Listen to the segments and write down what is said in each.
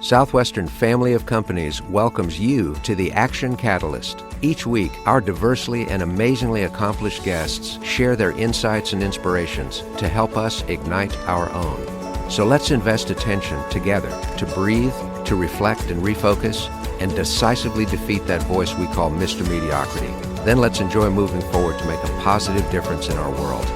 Southwestern Family of Companies welcomes you to the Action Catalyst. Each week, our diversely and amazingly accomplished guests share their insights and inspirations to help us ignite our own. So let's invest attention together to breathe, to reflect and refocus, and decisively defeat that voice we call Mr. Mediocrity. Then let's enjoy moving forward to make a positive difference in our world.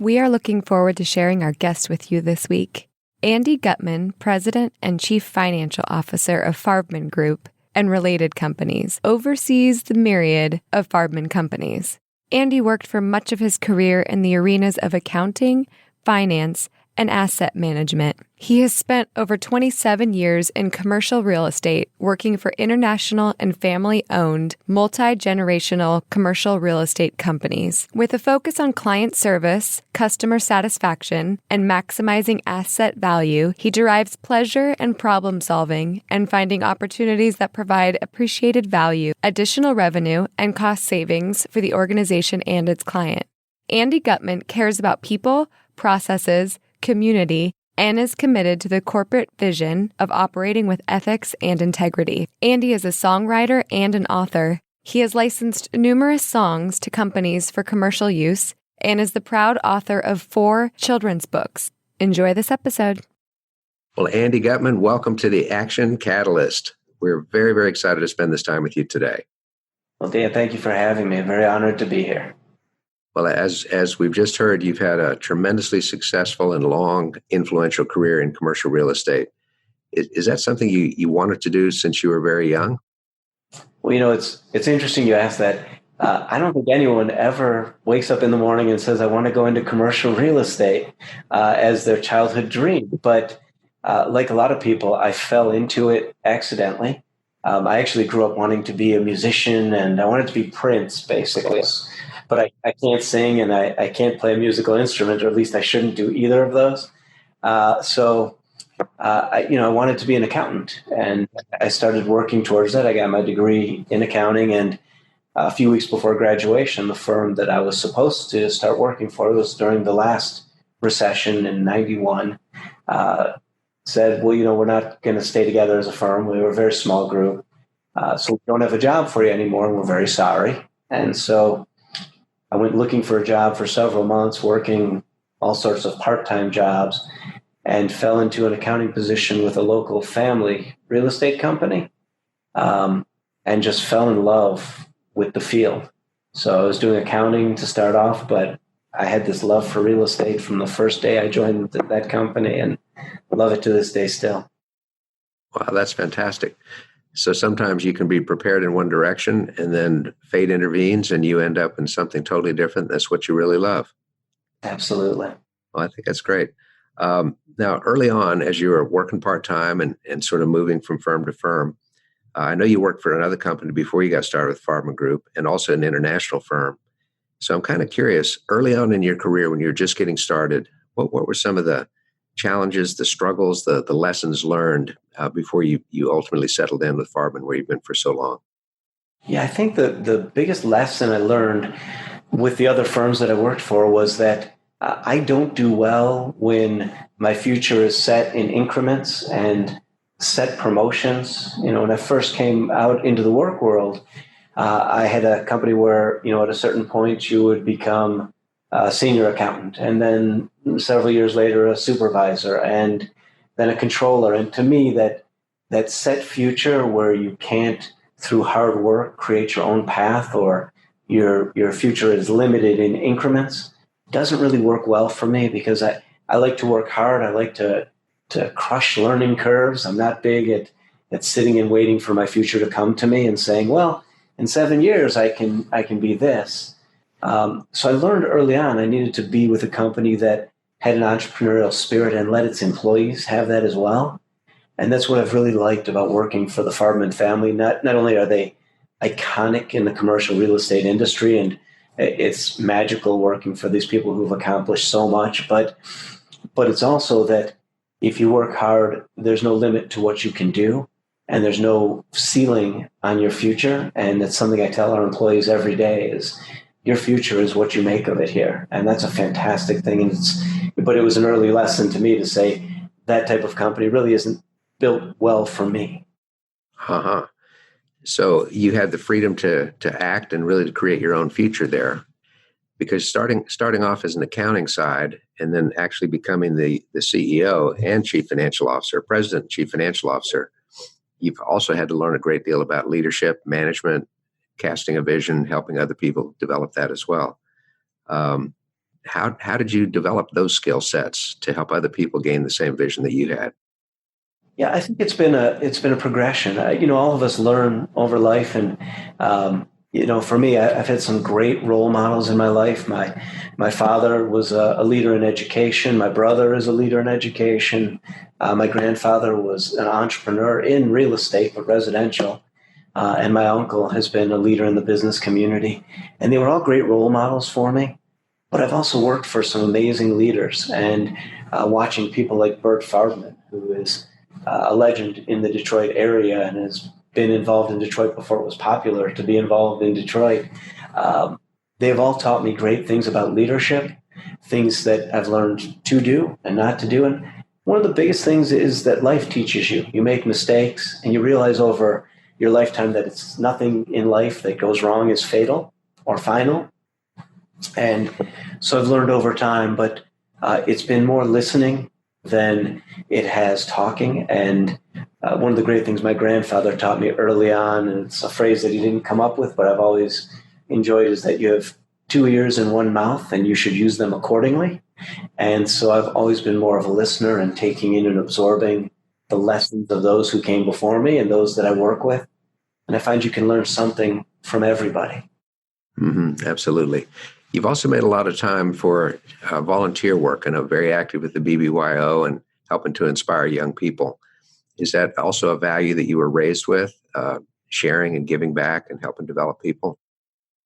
We are looking forward to sharing our guest with you this week. Andy Gutman, President and Chief Financial Officer of Farbman Group and related companies, oversees the myriad of Farbman companies. Andy worked for much of his career in the arenas of accounting, finance, and asset management. He has spent over 27 years in commercial real estate, working for international and family-owned, multi-generational commercial real estate companies. With a focus on client service, customer satisfaction, and maximizing asset value, he derives pleasure in problem-solving and finding opportunities that provide appreciated value, additional revenue, and cost savings for the organization and its client. Andy Gutman cares about people, processes, community, and is committed to the corporate vision of operating with ethics and integrity. Andy is a songwriter and an author. He has licensed numerous songs to companies for commercial use and is the proud author of 4 children's books. Enjoy this episode. Well, Andy Gutman, welcome to the Action Catalyst. We're very, very excited to spend this time with you today. Well, Dan, thank you for having me. Very honored to be here. Well, as we've just heard, you've had a tremendously successful and long, influential career in commercial real estate. Is that something you wanted to do since you were very young? Well, it's interesting you ask that. I don't think anyone ever wakes up in the morning and says, I want to go into commercial real estate as their childhood dream. But like a lot of people, I fell into it accidentally. I actually grew up wanting to be a musician, and I wanted to be Prince, basically. But I can't sing and I can't play a musical instrument, or at least I shouldn't do either of those. So I wanted to be an accountant, and I started working towards that. I got my degree in accounting, and a few weeks before graduation, the firm that I was supposed to start working for, was during the last recession in 91, said, well, we're not going to stay together as a firm. We were a very small group. So we don't have a job for you anymore, and we're very sorry. And so I went looking for a job for several months, working all sorts of part-time jobs, and fell into an accounting position with a local family real estate company, and just fell in love with the field. So I was doing accounting to start off, but I had this love for real estate from the first day I joined that company, and love it to this day still. Wow, that's fantastic. So sometimes you can be prepared in one direction and then fate intervenes and you end up in something totally different. That's what you really love. Absolutely. Well, I think that's great. Now, early on, as you were working part-time and sort of moving from firm to firm, I know you worked for another company before you got started with Farbman Group, and also an international firm. So I'm kind of curious, early on in your career when you were just getting started, what were some of the challenges, the struggles, the lessons learned before you ultimately settled in with Farbman, where you've been for so long? Yeah, I think the biggest lesson I learned with the other firms that I worked for was that I don't do well when my future is set in increments and set promotions. When I first came out into the work world, I had a company where, at a certain point you would become a senior accountant, and then several years later, a supervisor, and then a controller. And to me, that set future where you can't, through hard work, create your own path, or your future is limited in increments, doesn't really work well for me, because I like to work hard. I like to crush learning curves. I'm not big at sitting and waiting for my future to come to me and saying, well, in 7 years, I can be this. So I learned early on I needed to be with a company that had an entrepreneurial spirit and let its employees have that as well. And that's what I've really liked about working for the Farbman family. Not only are they iconic in the commercial real estate industry, and it's magical working for these people who've accomplished so much, but it's also that if you work hard, there's no limit to what you can do, and there's no ceiling on your future. And that's something I tell our employees every day is, your future is what you make of it here. And that's a fantastic thing. But it was an early lesson to me to say, that type of company really isn't built well for me. Uh-huh. So you had the freedom to act and really to create your own future there. Because starting off as an accounting side and then actually becoming the CEO and chief financial officer, president and chief financial officer, you've also had to learn a great deal about leadership, management, casting a vision, helping other people develop that as well. How did you develop those skill sets to help other people gain the same vision that you had? Yeah, I think it's been a progression. All of us learn over life, and for me, I've had some great role models in my life. My father was a leader in education. My brother is a leader in education. My grandfather was an entrepreneur in real estate, but residential. And my uncle has been a leader in the business community. And they were all great role models for me. But I've also worked for some amazing leaders, and watching people like Farbman, who is a legend in the Detroit area and has been involved in Detroit before it was popular to be involved in Detroit. They've all taught me great things about leadership, things that I've learned to do and not to do. And one of the biggest things is that life teaches you. You make mistakes and you realize over your lifetime that it's nothing in life that goes wrong is fatal or final. And so I've learned over time, but it's been more listening than it has talking. And one of the great things my grandfather taught me early on, and it's a phrase that he didn't come up with, but I've always enjoyed, is that you have two ears and one mouth, and you should use them accordingly. And so I've always been more of a listener and taking in and absorbing the lessons of those who came before me and those that I work with. And I find you can learn something from everybody. Mm-hmm, absolutely. You've also made a lot of time for volunteer work and are very active with the BBYO and helping to inspire young people. Is that also a value that you were raised with, sharing and giving back and helping develop people?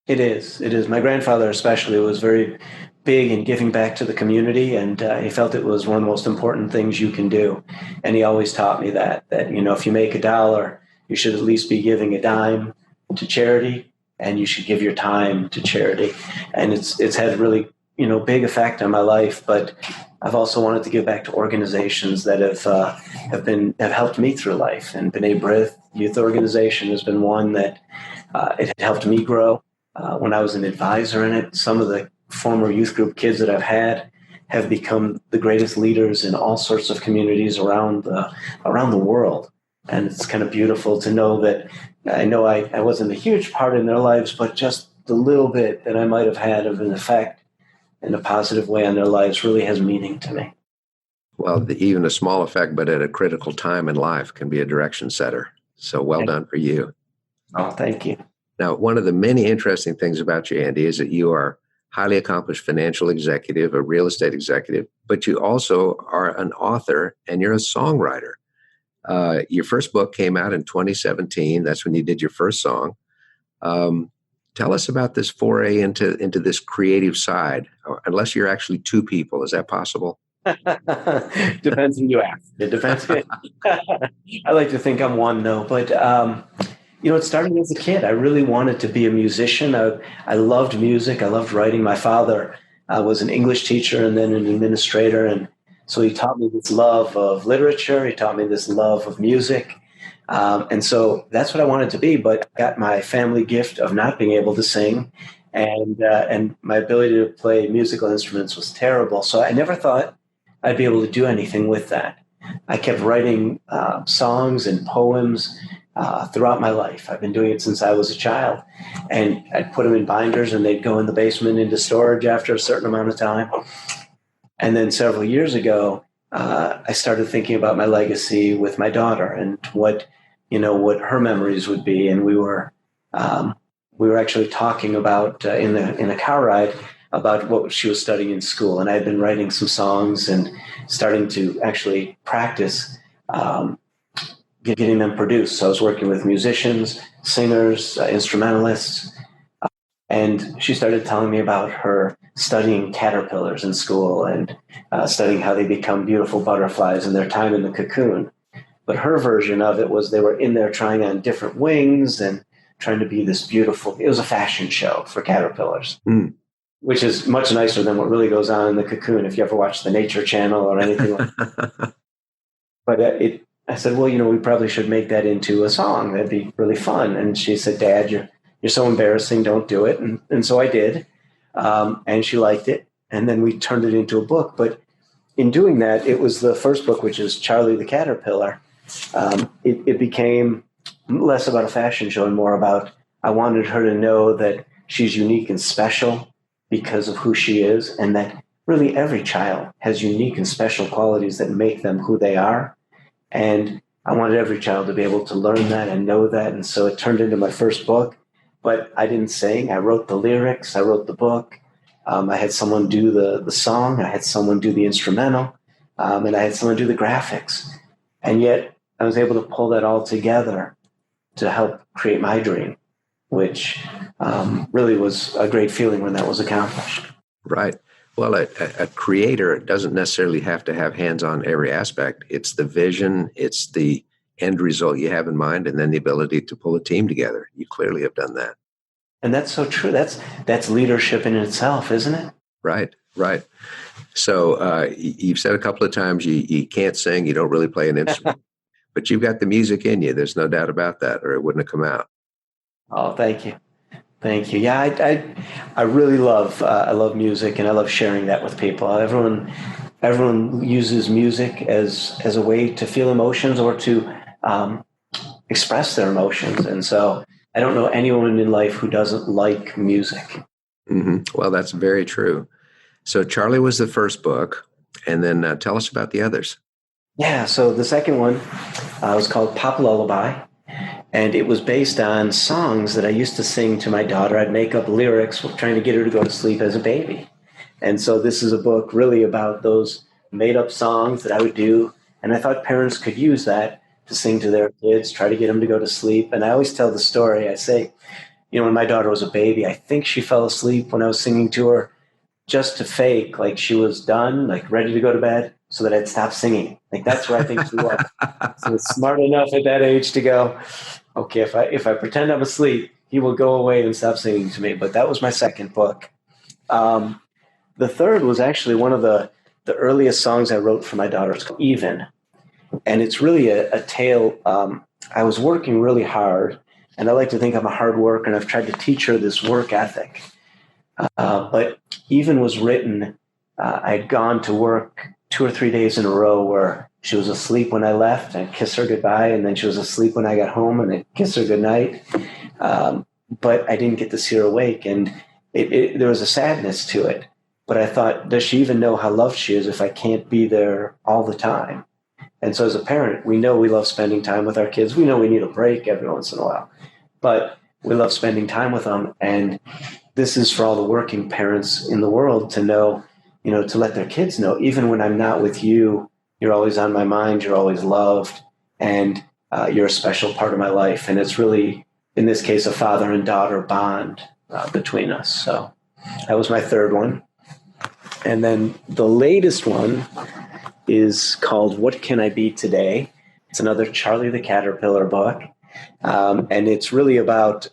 It is. It is. My grandfather especially was very big in giving back to the community, and he felt it was one of the most important things you can do. And he always taught me that if you make $1, you should at least be giving a dime to charity, and you should give your time to charity. And it's had really big effect on my life. But I've also wanted to give back to organizations that have helped me through life. And B'nai B'rith Youth Organization has been one that it had helped me grow. When I was an advisor in it, some of the former youth group kids that I've had have become the greatest leaders in all sorts of communities around the world. And it's kind of beautiful to know that I wasn't a huge part in their lives, but just the little bit that I might have had of an effect in a positive way on their lives really has meaning to me. Well, even a small effect, but at a critical time in life can be a direction setter. So well done for you. Oh, thank you. Now, one of the many interesting things about you, Andy, is that you are highly accomplished financial executive, a real estate executive, but you also are an author and you're a songwriter. Your first book came out in 2017. That's when you did your first song. Tell us about this foray into this creative side, unless you're actually two people. Is that possible? Depends who you ask. It depends. I like to think I'm one, though. But, it started as a kid. I really wanted to be a musician. I loved music. I loved writing. My father was an English teacher and then an administrator. And so he taught me this love of literature. He taught me this love of music. And so that's what I wanted to be. But I got my family gift of not being able to sing. And my ability to play musical instruments was terrible. So I never thought I'd be able to do anything with that. I kept writing songs and poems throughout my life. I've been doing it since I was a child. And I'd put them in binders and they'd go in the basement into storage after a certain amount of time. And then several years ago, I started thinking about my legacy with my daughter and what her memories would be. And we were actually talking about in a car ride about what she was studying in school. And I had been writing some songs and starting to actually practice getting them produced. So I was working with musicians, singers, instrumentalists. And she started telling me about her studying caterpillars in school and studying how they become beautiful butterflies in their time in the cocoon. But her version of it was they were in there trying on different wings and trying to be this beautiful. It was a fashion show for caterpillars, which is much nicer than what really goes on in the cocoon if you ever watch the Nature Channel or anything like that. But I said, well, we probably should make that into a song. That'd be really fun. And she said, Dad, you're so embarrassing. Don't do it. And so I did. And she liked it. And then we turned it into a book. But in doing that, it was the first book, which is Charlie the Caterpillar. It became less about a fashion show and more about, I wanted her to know that she's unique and special because of who she is, and that really every child has unique and special qualities that make them who they are. And I wanted every child to be able to learn that and know that. And so it turned into my first book. But I didn't sing. I wrote the lyrics. I wrote the book. I had someone do the song. I had someone do the instrumental. And I had someone do the graphics. And yet I was able to pull that all together to help create my dream, which really was a great feeling when that was accomplished. Right. Well, a creator doesn't necessarily have to have hands on every aspect. It's the vision, it's the end result you have in mind, and then the ability to pull a team together. You clearly have done that. And that's so true. That's leadership in itself, isn't it? Right, right. So you've said a couple of times you can't sing, you don't really play an instrument, but you've got the music in you. There's no doubt about that, or it wouldn't have come out. Oh, thank you. Thank you. Yeah, I really love I love music, and I love sharing that with people. Everyone uses music as a way to feel emotions or to express their emotions, and so I don't know anyone in life who doesn't like music. Mm-hmm. Well, that's very true. So Charlie was the first book, and then tell us about the others. Yeah. So the second one was called Pop Lullaby. And it was based on songs that I used to sing to my daughter. I'd make up lyrics trying to get her to go to sleep as a baby. And so this is a book really about those made up songs that I would do. And I thought parents could use that to sing to their kids, try to get them to go to sleep. And I always tell the story. I say, when my daughter was a baby, I think she fell asleep when I was singing to her just to fake like she was done, like ready to go to bed so that I'd stop singing. Like that's where I think she was. So it's smart enough at that age to go, okay, if I pretend I'm asleep, he will go away and stop singing to me. But that was my second book. The third was actually one of the earliest songs I wrote for my daughter. It's called Even. And it's really a tale. I was working really hard, and I like to think I'm a hard worker, and I've tried to teach her this work ethic. But Even was written, I'd gone to work 2 or 3 days in a row where she was asleep when I left, and I'd kiss her goodbye, and then she was asleep when I got home, and I'd kiss her goodnight. But I didn't get to see her awake, and there was a sadness to it. But I thought, does she even know how loved she is if I can't be there all the time? And so as a parent, we know we love spending time with our kids. We know we need a break every once in a while, but we love spending time with them. And this is for all the working parents in the world to know, to let their kids know, even when I'm not with you, you're always on my mind, you're always loved, and you're a special part of my life. And it's really, in this case, a father and daughter bond between us. So that was my third one. And then the latest one is called What Can I Be Today? It's another Charlie the Caterpillar book. And it's really about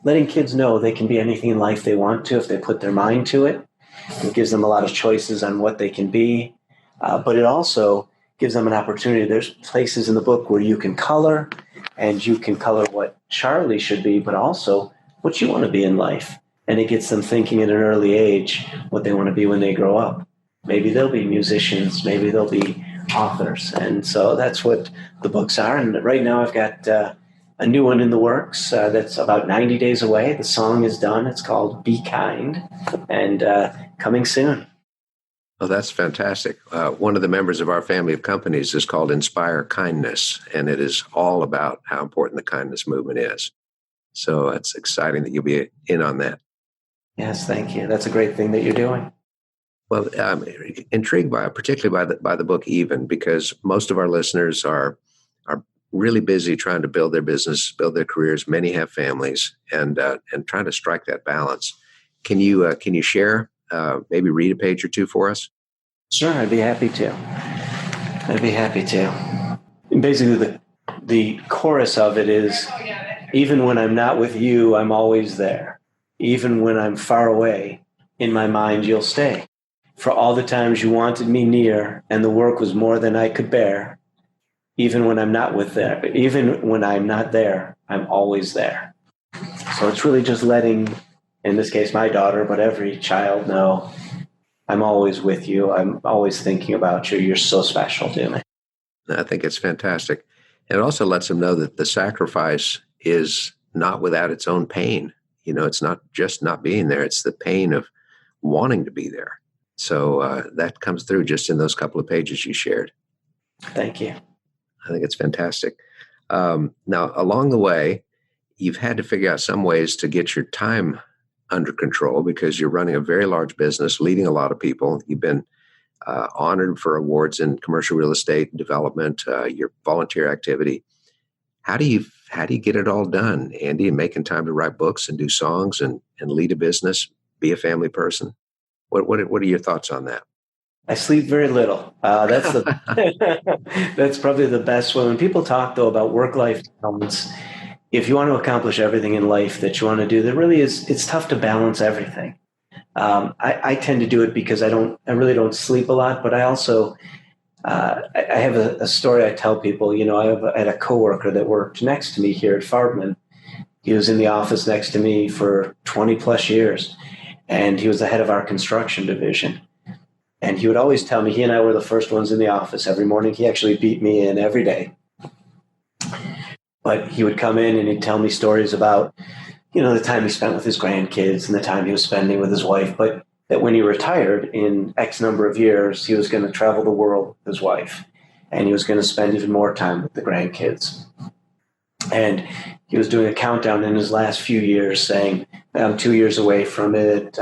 letting kids know they can be anything in life they want to if they put their mind to it. It gives them a lot of choices on what they can be. But it also gives them an opportunity. There's places in the book where you can color, and you can color what Charlie should be, but also what you want to be in life. And it gets them thinking at an early age what they want to be when they grow up. Maybe they'll be musicians, maybe they'll be authors. And so that's what the books are. And right now I've got a new one in the works that's about 90 days away. The song is done. It's called Be Kind, and coming soon. Oh, that's fantastic. One of the members of our family of companies is called Inspire Kindness, and it is all about how important the kindness movement is. So it's exciting that you'll be in on that. Yes, thank you. That's a great thing that you're doing. Well, I'm intrigued particularly by the book Even, because most of our listeners are really busy trying to build their business, build their careers. Many have families, and trying to strike that balance. Can you share, maybe read a page or two for us? Sure, I'd be happy to. And basically, the chorus of it is, even when I'm not with you, I'm always there. Even when I'm far away, in my mind you'll stay. For all the times you wanted me near, and the work was more than I could bear, even when I'm not even when I'm not there, I'm always there. So it's really just letting, in this case, my daughter, but every child know I'm always with you. I'm always thinking about you. You're so special to me. I think it's fantastic. And it also lets them know that the sacrifice is not without its own pain. It's not just not being there. It's the pain of wanting to be there. So that comes through just in those couple of pages you shared. Thank you. I think it's fantastic. Now, along the way, you've had to figure out some ways to get your time under control because you're running a very large business, leading a lot of people. You've been honored for awards in commercial real estate development, your volunteer activity. How do you get it all done, Andy, and making time to write books and do songs and lead a business, be a family person? What are your thoughts on that? I sleep very little. That's that's probably the best way. When people talk though about work-life balance, if you want to accomplish everything in life that you want to do, it's tough to balance everything. I tend to do it because I really don't sleep a lot, but I also, I have a story I tell people. I had a coworker that worked next to me here at Farbman. He was in the office next to me for 20 plus years, and he was the head of our construction division. And he would always tell me, he and I were the first ones in the office every morning. He actually beat me in every day. But he would come in and he'd tell me stories about, the time he spent with his grandkids and the time he was spending with his wife. But that when he retired in X number of years, he was going to travel the world with his wife. And he was going to spend even more time with the grandkids. And he was doing a countdown in his last few years saying, I'm 2 years away from it,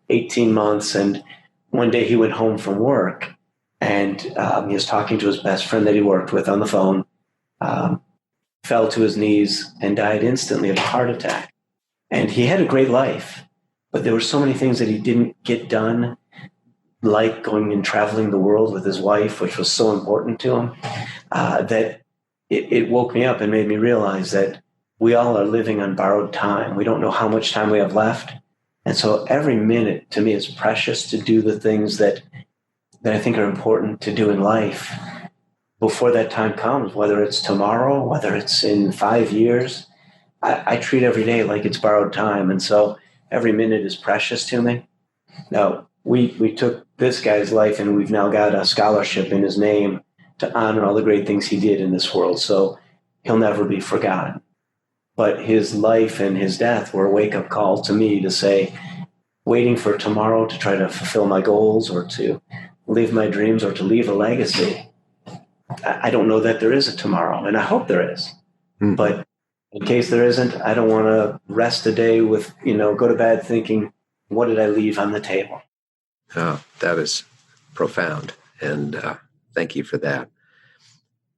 18 months. And one day he went home from work and he was talking to his best friend that he worked with on the phone, fell to his knees and died instantly of a heart attack. And he had a great life, but there were so many things that he didn't get done, like going and traveling the world with his wife, which was so important to him, that it woke me up and made me realize that we all are living on borrowed time. We don't know how much time we have left. And so every minute to me is precious to do the things that I think are important to do in life before that time comes, whether it's tomorrow, whether it's in 5 years. I treat every day like it's borrowed time. And so every minute is precious to me. Now, we took this guy's life and we've now got a scholarship in his name to honor all the great things he did in this world. So he'll never be forgotten. But his life and his death were a wake-up call to me to say, waiting for tomorrow to try to fulfill my goals or to live my dreams or to leave a legacy. I don't know that there is a tomorrow, and I hope there is. But in case there isn't, I don't want to rest a day with, go to bed thinking, what did I leave on the table? Oh, that is profound. And thank you for that.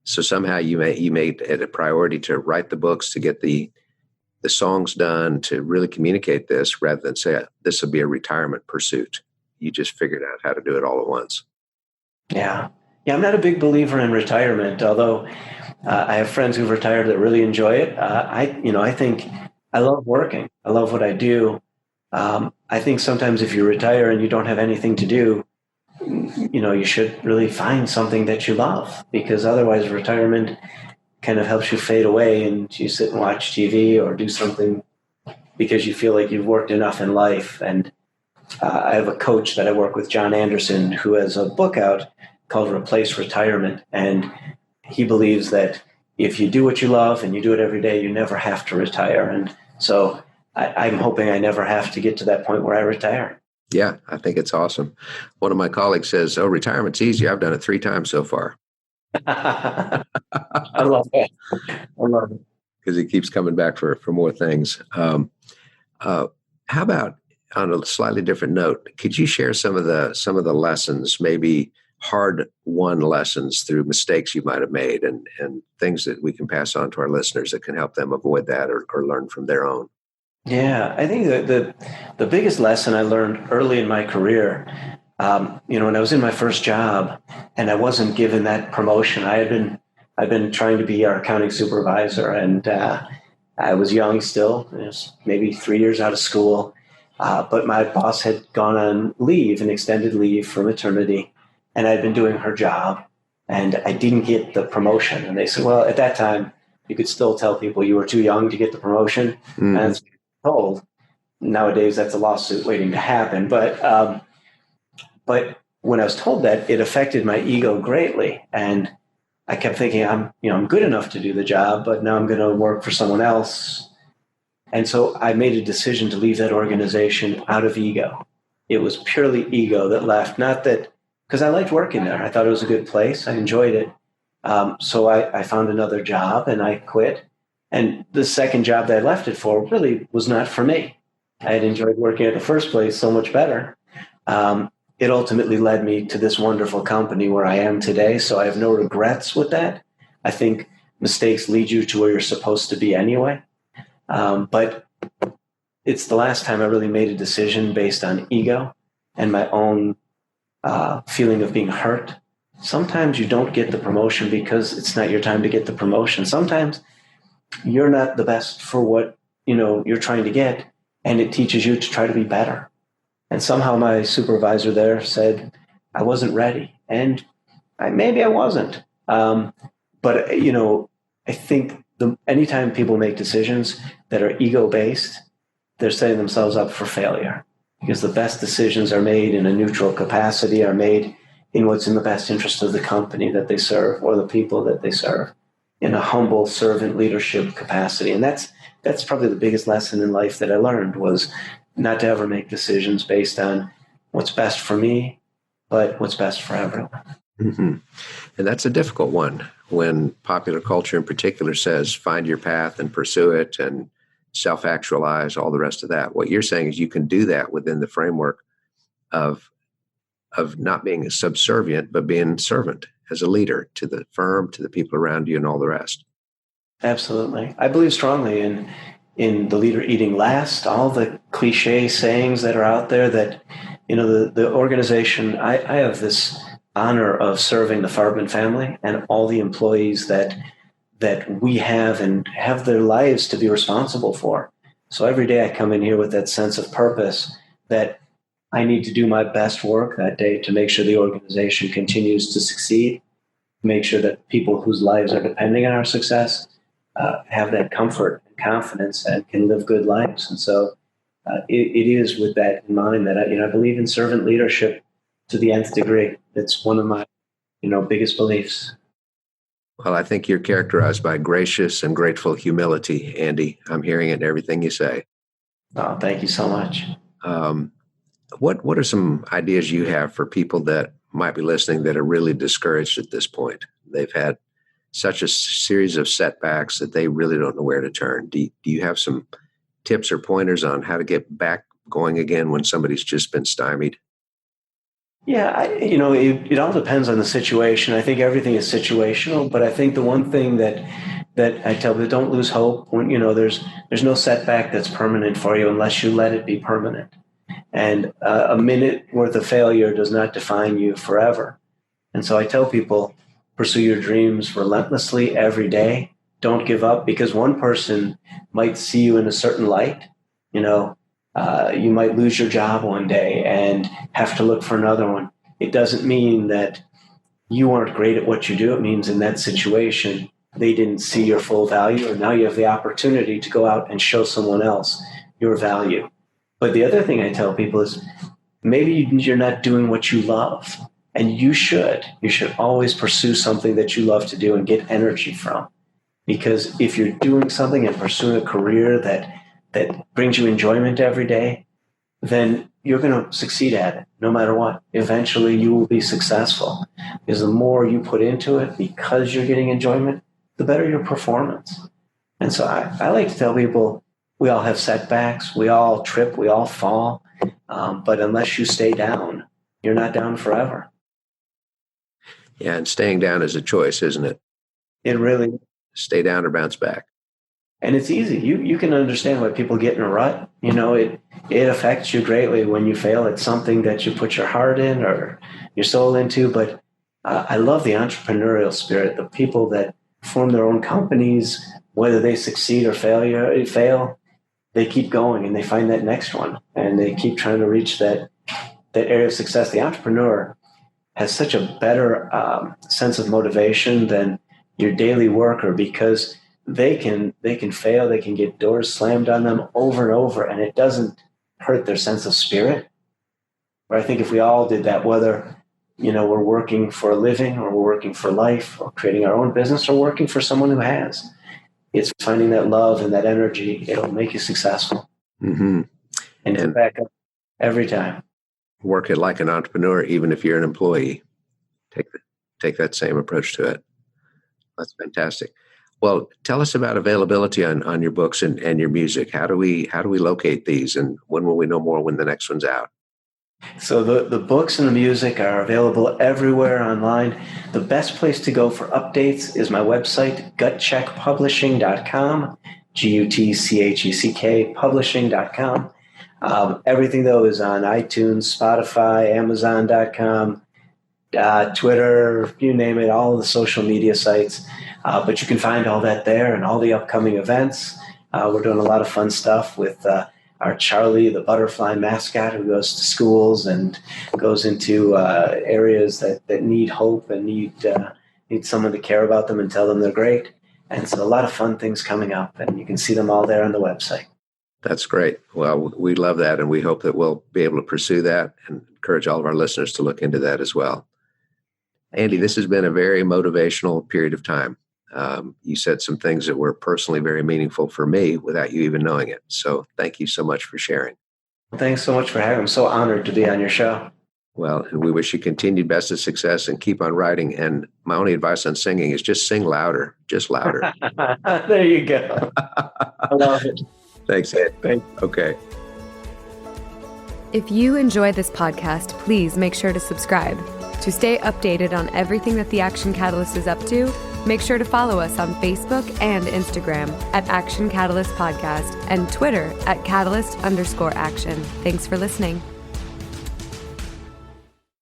So somehow you made it a priority to write the books, to get the songs done, to really communicate this rather than say this will be a retirement pursuit. You just figured out how to do it all at once. Yeah. I'm not a big believer in retirement, although I have friends who've retired that really enjoy it. I think I love working. I love what I do. I think sometimes if you retire and you don't have anything to do, you should really find something that you love, because otherwise retirement kind of helps you fade away and you sit and watch TV or do something because you feel like you've worked enough in life. And I have a coach that I work with, John Anderson, who has a book out called Replace Retirement. And he believes that if you do what you love and you do it every day, you never have to retire. And so I'm hoping I never have to get to that point where I retire. Yeah, I think it's awesome. One of my colleagues says, retirement's easy. I've done it 3 times so far. I love it. Because he keeps coming back for more things. How about on a slightly different note, could you share some of the lessons, maybe hard-won lessons through mistakes you might have made and things that we can pass on to our listeners that can help them avoid that or learn from their own? Yeah, I think the biggest lesson I learned early in my career, when I was in my first job and I wasn't given that promotion, I've been trying to be our accounting supervisor, and I was young still, maybe 3 years out of school, but my boss had gone on leave, an extended leave for maternity, and I'd been doing her job. and I didn't get the promotion. And they said, well, at that time, you could still tell people you were too young to get the promotion. Mm-hmm. And that's what you're told. Nowadays, that's a lawsuit waiting to happen. But when I was told that, it affected my ego greatly. And I kept thinking, I'm good enough to do the job, but now I'm going to work for someone else. And so I made a decision to leave that organization out of ego. It was purely ego that left, not that, because I liked working there. I thought it was a good place. I enjoyed it. So I found another job and I quit. And the second job that I left it for really was not for me. I had enjoyed working at the first place so much better. It ultimately led me to this wonderful company where I am today. So I have no regrets with that. I think mistakes lead you to where you're supposed to be anyway. But it's the last time I really made a decision based on ego and my own feeling of being hurt. Sometimes you don't get the promotion because it's not your time to get the promotion. Sometimes you're not the best for what you're trying to get, and it teaches you to try to be better. And somehow my supervisor there said I wasn't ready, and maybe I wasn't. But I think anytime people make decisions that are ego-based, they're setting themselves up for failure, because the best decisions are made in a neutral capacity, are made in what's in the best interest of the company that they serve or the people that they serve, in a humble servant leadership capacity. And that's probably the biggest lesson in life that I learned, was not to ever make decisions based on what's best for me, but what's best for everyone. Mm-hmm. And that's a difficult one when popular culture in particular says, find your path and pursue it and self-actualize, all the rest of that. What you're saying is you can do that within the framework of not being subservient, but being servant as a leader to the firm, to the people around you, and all the rest. Absolutely. I believe strongly in the leader eating last, all the cliche sayings that are out there that, the organization, I have this honor of serving the Farbman family and all the employees that we have and have their lives to be responsible for. So every day I come in here with that sense of purpose that I need to do my best work that day to make sure the organization continues to succeed, make sure that people whose lives are depending on our success have that comfort and confidence and can live good lives. And so it is with that in mind that I believe in servant leadership to the nth degree. It's one of my biggest beliefs. Well, I think you're characterized by gracious and grateful humility, Andy. I'm hearing it in everything you say. Oh, thank you so much. What are some ideas you have for people that might be listening that are really discouraged at this point? They've had such a series of setbacks that they really don't know where to turn. Do you have some tips or pointers on how to get back going again when somebody's just been stymied? Yeah, it all depends on the situation. I think everything is situational, but I think the one thing that I tell people, don't lose hope. When there's no setback that's permanent for you unless you let it be permanent. And a minute worth of failure does not define you forever. And so I tell people, pursue your dreams relentlessly every day. Don't give up, because one person might see you in a certain light. You might lose your job one day and have to look for another one. It doesn't mean that you aren't great at what you do. It means in that situation, they didn't see your full value, and now you have the opportunity to go out and show someone else your value. But the other thing I tell people is maybe you're not doing what you love, and you should. You should always pursue something that you love to do and get energy from. Because if you're doing something and pursuing a career that brings you enjoyment every day, then you're going to succeed at it no matter what. Eventually, you will be successful, because the more you put into it because you're getting enjoyment, the better your performance. And so I like to tell people, we all have setbacks, we all trip, we all fall, but unless you stay down, you're not down forever. Yeah, and staying down is a choice, isn't it? It really, stay down or bounce back. and it's easy. You can understand why people get in a rut. It affects you greatly when you fail at something that you put your heart in or your soul into. But I love the entrepreneurial spirit, the people that form their own companies, whether they succeed or fail, they keep going and they find that next one and they keep trying to reach that area of success. The entrepreneur has such a better sense of motivation than your daily worker, because they can fail, they can get doors slammed on them over and over, and it doesn't hurt their sense of spirit. But I think if we all did that, whether we're working for a living or we're working for life or creating our own business or working for someone who has, it's finding that love and that energy. It'll make you successful. Mm-hmm. And get back up every time. Work it like an entrepreneur, even if you're an employee. Take that same approach to it. That's fantastic. Well, tell us about availability on your books and your music. How do we locate these, and when will we know more when the next one's out? So the books and the music are available everywhere online. The best place to go for updates is my website, gutcheckpublishing.com, GUTCHECK publishing.com. Everything, though, is on iTunes, Spotify, Amazon.com, Twitter, you name it, all of the social media sites. But you can find all that there and all the upcoming events. We're doing a lot of fun stuff with our Charlie, the butterfly mascot, who goes to schools and goes into areas that need hope and need someone to care about them and tell them they're great. And so a lot of fun things coming up, and you can see them all there on the website. That's great. Well, we love that, and we hope that we'll be able to pursue that and encourage all of our listeners to look into that as well. Andy, this has been a very motivational period of time. You said some things that were personally very meaningful for me without you even knowing it. So thank you so much for sharing. Thanks so much for having me. I'm so honored to be on your show. Well, and we wish you continued best of success and keep on writing. And my only advice on singing is just sing louder, just louder. There you go. I love it. Thanks, Ed. Thanks. Okay. If you enjoy this podcast, please make sure to subscribe. To stay updated on everything that the Action Catalyst is up to, make sure to follow us on Facebook and Instagram at Action Catalyst Podcast and Twitter at Catalyst_Action. Thanks for listening.